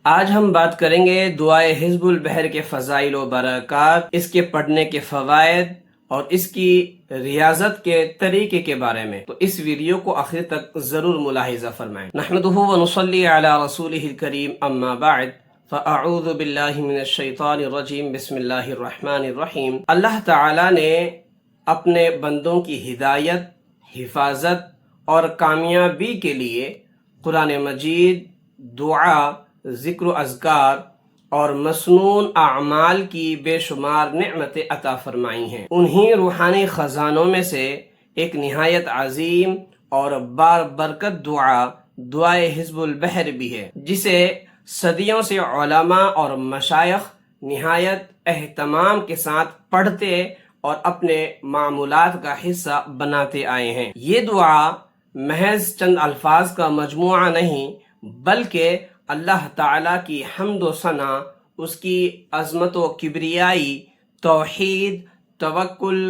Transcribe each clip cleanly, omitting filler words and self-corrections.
آج ہم بات کریں گے دعائے حزب البحر کے فضائل و برکات، اس کے پڑھنے کے فوائد اور اس کی ریاضت کے طریقے کے بارے میں۔ تو اس ویڈیو کو آخر تک ضرور ملاحظہ فرمائیں۔ نحمدہ ونصلی علی رسولہ الکریم، اما بعد فاعوذ باللہ من الشیطان الرجیم، بسم اللہ الرحمن الرحیم۔ اللہ تعالی نے اپنے بندوں کی ہدایت، حفاظت اور کامیابی کے لیے قرآن مجید، دعا، ذکر و اذکار اور مسنون اعمال کی بے شمار نعمتیں عطا فرمائی ہیں۔ انہی روحانی خزانوں میں سے ایک نہایت عظیم اور بار برکت دعائے حزب البحر بھی ہے، جسے صدیوں سے علماء اور مشائخ نہایت اہتمام کے ساتھ پڑھتے اور اپنے معمولات کا حصہ بناتے آئے ہیں۔ یہ دعا محض چند الفاظ کا مجموعہ نہیں، بلکہ اللہ تعالیٰ کی حمد و ثنا، اس کی عظمت و کبریائی، توحید، توکل،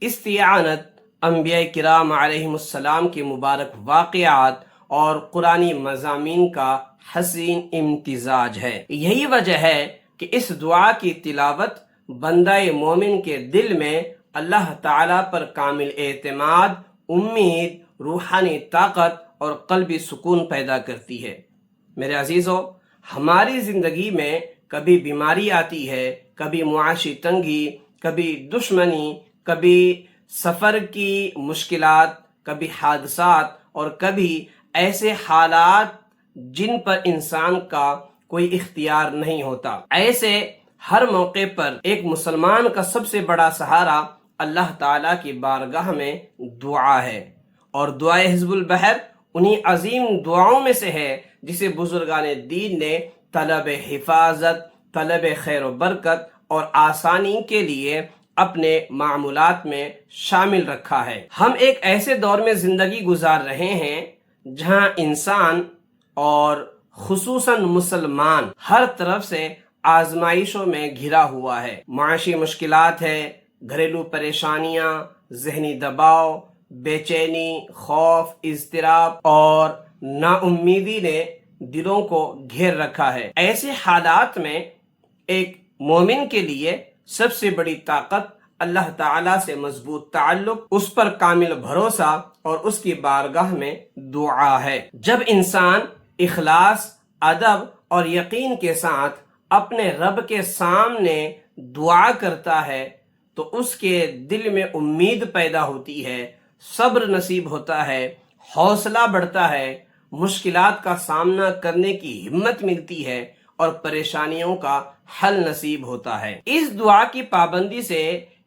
استعانت، انبیاء کرام علیہم السلام کے مبارک واقعات اور قرآنی مضامین کا حسین امتزاج ہے۔ یہی وجہ ہے کہ اس دعا کی تلاوت بندہ مومن کے دل میں اللہ تعالیٰ پر کامل اعتماد، امید، روحانی طاقت اور قلبی سکون پیدا کرتی ہے۔ میرے عزیزو، ہماری زندگی میں کبھی بیماری آتی ہے، کبھی معاشی تنگی، کبھی دشمنی، کبھی سفر کی مشکلات، کبھی حادثات اور کبھی ایسے حالات جن پر انسان کا کوئی اختیار نہیں ہوتا۔ ایسے ہر موقع پر ایک مسلمان کا سب سے بڑا سہارا اللہ تعالیٰ کی بارگاہ میں دعا ہے، اور دعائے حزب البحر انہی عظیم دعاؤں میں سے ہے جسے بزرگان دین نے طلب حفاظت، طلب خیر و برکت اور آسانی کے لیے اپنے معمولات میں شامل رکھا ہے۔ ہم ایک ایسے دور میں زندگی گزار رہے ہیں جہاں انسان اور خصوصاً مسلمان ہر طرف سے آزمائشوں میں گھرا ہوا ہے۔ معاشی مشکلات ہے، گھریلو پریشانیاں، ذہنی دباؤ، بے چینی، خوف، اضطراب اور نا امیدی نے دلوں کو گھیر رکھا ہے۔ ایسے حالات میں ایک مومن کے لیے سب سے بڑی طاقت اللہ تعالیٰ سے مضبوط تعلق، اس پر کامل بھروسہ اور اس کی بارگاہ میں دعا ہے۔ جب انسان اخلاص، ادب اور یقین کے ساتھ اپنے رب کے سامنے دعا کرتا ہے تو اس کے دل میں امید پیدا ہوتی ہے، صبر نصیب ہوتا ہے، حوصلہ بڑھتا ہے، مشکلات کا سامنا کرنے کی ہمت ملتی ہے اور پریشانیوں کا حل نصیب ہوتا ہے۔ اس دعا کی پابندی سے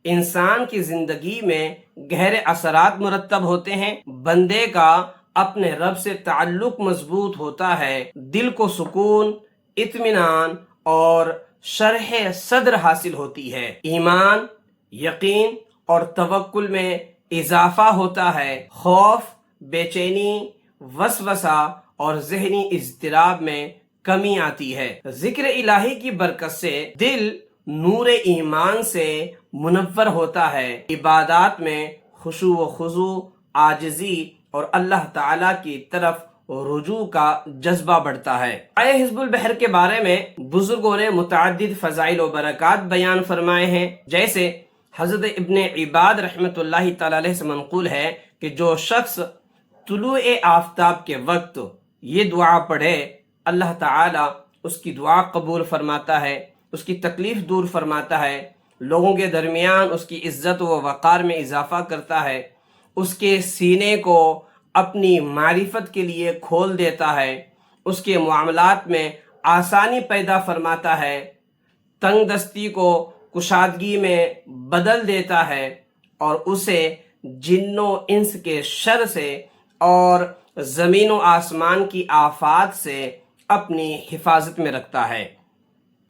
انسان کی زندگی میں گہرے اثرات مرتب ہوتے ہیں، بندے کا اپنے رب سے تعلق مضبوط ہوتا ہے، دل کو سکون، اطمینان اور شرح صدر حاصل ہوتی ہے، ایمان، یقین اور توکل میں اضافہ ہوتا ہے، خوف، بے چینی، وسوسہ اور ذہنی اضطراب میں کمی آتی ہے۔ ذکر الہی کی برکت سے دل نور ایمان سے منور ہوتا ہے، عبادات میں خشوع و خضوع، عاجزی اور اللہ تعالیٰ کی طرف رجوع کا جذبہ بڑھتا ہے۔ دعائے حزب البحر کے بارے میں بزرگوں نے متعدد فضائل و برکات بیان فرمائے ہیں، جیسے حضرت ابن عباد رحمۃ اللہ تعالی علیہ سے منقول ہے کہ جو شخص طلوع آفتاب کے وقت یہ دعا پڑھے، اللہ تعالیٰ اس کی دعا قبول فرماتا ہے، اس کی تکلیف دور فرماتا ہے، لوگوں کے درمیان اس کی عزت و وقار میں اضافہ کرتا ہے، اس کے سینے کو اپنی معرفت کے لیے کھول دیتا ہے، اس کے معاملات میں آسانی پیدا فرماتا ہے، تنگ دستی کو کشادگی میں بدل دیتا ہے اور اسے جن و انس کے شر سے اور زمین و آسمان کی آفات سے اپنی حفاظت میں رکھتا ہے۔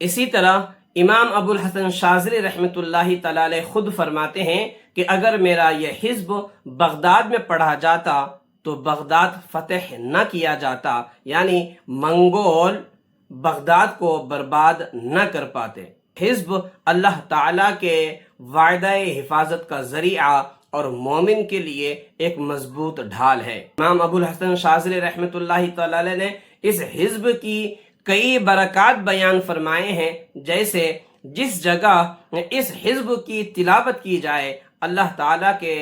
اسی طرح امام ابو الحسن شاذلی رحمۃ اللہ تعالی علیہ خود فرماتے ہیں کہ اگر میرا یہ حزب بغداد میں پڑھا جاتا تو بغداد فتح نہ کیا جاتا، یعنی منگول بغداد کو برباد نہ کر پاتے۔ حزب اللہ تعالیٰ کے وعدہ حفاظت کا ذریعہ اور مومن کے لیے ایک مضبوط ڈھال ہے۔ امام ابو الحسن شاذلی رحمۃ اللہ تعالی علیہ نے اس حزب کی کئی برکات بیان فرمائے ہیں، جیسے جس جگہ اس حزب کی تلاوت کی جائے اللہ تعالیٰ کے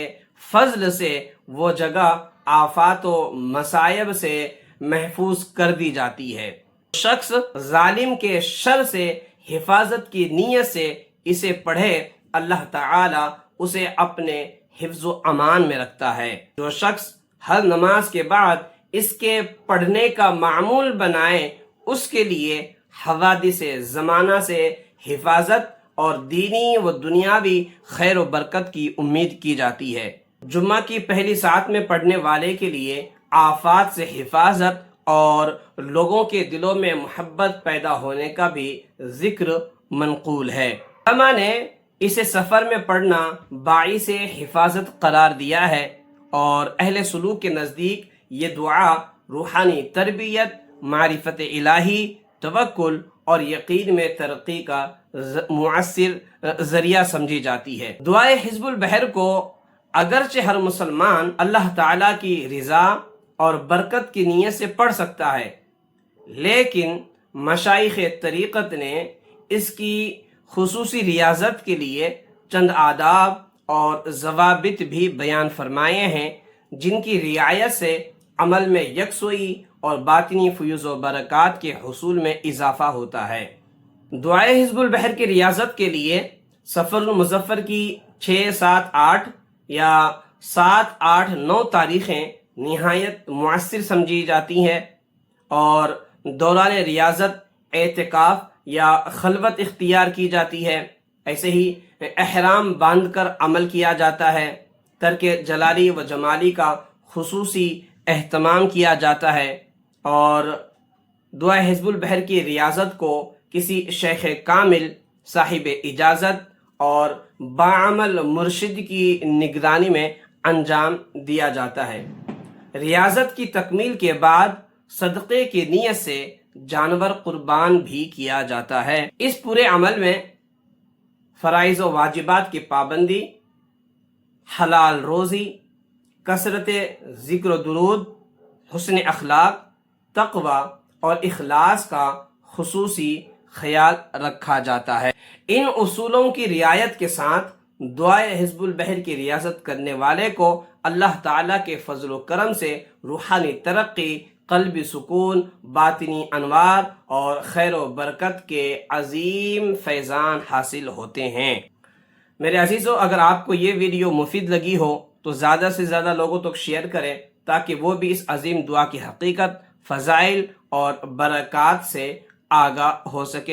فضل سے وہ جگہ آفات و مصائب سے محفوظ کر دی جاتی ہے۔ شخص ظالم کے شر سے حفاظت کی نیت سے اسے پڑھے، اللہ تعالیٰ اسے اپنے حفظ و امان میں رکھتا ہے۔ جو شخص ہر نماز کے بعد اس کے پڑھنے کا معمول بنائے، اس کے لیے حوادث زمانہ سے حفاظت اور دینی و دنیاوی خیر و برکت کی امید کی جاتی ہے۔ جمعہ کی پہلی ساعت میں پڑھنے والے کے لیے آفات سے حفاظت اور لوگوں کے دلوں میں محبت پیدا ہونے کا بھی ذکر منقول ہے۔ علماء نے اسے سفر میں پڑھنا باعث حفاظت قرار دیا ہے، اور اہل سلوک کے نزدیک یہ دعا روحانی تربیت، معرفت الہی، توکل اور یقین میں ترقی کا مؤثر ذریعہ سمجھی جاتی ہے۔ دعائے حزب البحر کو اگرچہ ہر مسلمان اللہ تعالیٰ کی رضا اور برکت کی نیت سے پڑھ سکتا ہے، لیکن مشائخ طریقت نے اس کی خصوصی ریاضت کے لیے چند آداب اور ضوابط بھی بیان فرمائے ہیں، جن کی رعایت سے عمل میں یکسوئی اور باطنی فیوز و برکات کے حصول میں اضافہ ہوتا ہے۔ دعائے حزب البحر کی ریاضت کے لیے سفر المظفر کی 6، 7، 8 یا 7، 8، 9 تاریخیں نہایت مؤثر سمجھی جاتی ہیں، اور دوران ریاضت اعتکاف یا خلوت اختیار کی جاتی ہے۔ ایسے ہی احرام باندھ کر عمل کیا جاتا ہے، ترک جلالی و جمالی کا خصوصی اہتمام کیا جاتا ہے، اور دعا حزب البحر کی ریاضت کو کسی شیخ کامل، صاحب اجازت اور باعمل مرشد کی نگرانی میں انجام دیا جاتا ہے۔ ریاضت کی تکمیل کے بعد صدقے کی نیت سے جانور قربان بھی کیا جاتا ہے۔ اس پورے عمل میں فرائض و واجبات کی پابندی، حلال روزی، کثرت ذکر و درود، حسن اخلاق، تقوی اور اخلاص کا خصوصی خیال رکھا جاتا ہے۔ ان اصولوں کی رعایت کے ساتھ دعائے حزب البحر کی ریاضت کرنے والے کو اللہ تعالیٰ کے فضل و کرم سے روحانی ترقی، قلبی سکون، باطنی انوار اور خیر و برکت کے عظیم فیضان حاصل ہوتے ہیں۔ میرے عزیزو، اگر آپ کو یہ ویڈیو مفید لگی ہو تو زیادہ سے زیادہ لوگوں تک شیئر کریں، تاکہ وہ بھی اس عظیم دعا کی حقیقت، فضائل اور برکات سے آگاہ ہو سکیں۔